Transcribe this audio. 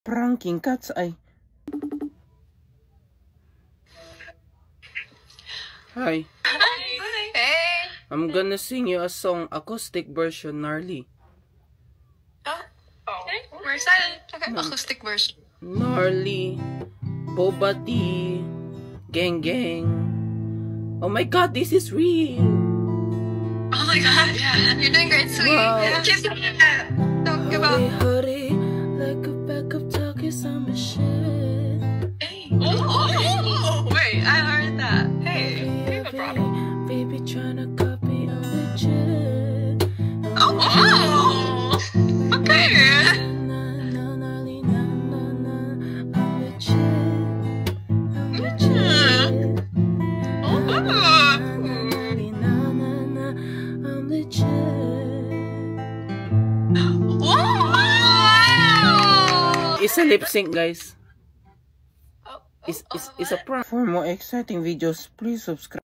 pranking cats ay. Hi. Hey. I'm gonna sing you a song, acoustic version, Gnarly. We're excited. Okay, acoustic version. Gnarly, Boba Tea, Gang Gang. Oh my god, this is real. Oh my god, yeah. You're doing great, sweet. Wow. Yeah. Kiss me. Don't give up. Hurry, like a backup talk is some shit. Hey. Oh, wait, I heard that. Hey, you have a problem. Baby tryna copy, I'm legit. Oh, okay. It's a lip sync, guys. It's a prank. For more exciting videos, please subscribe.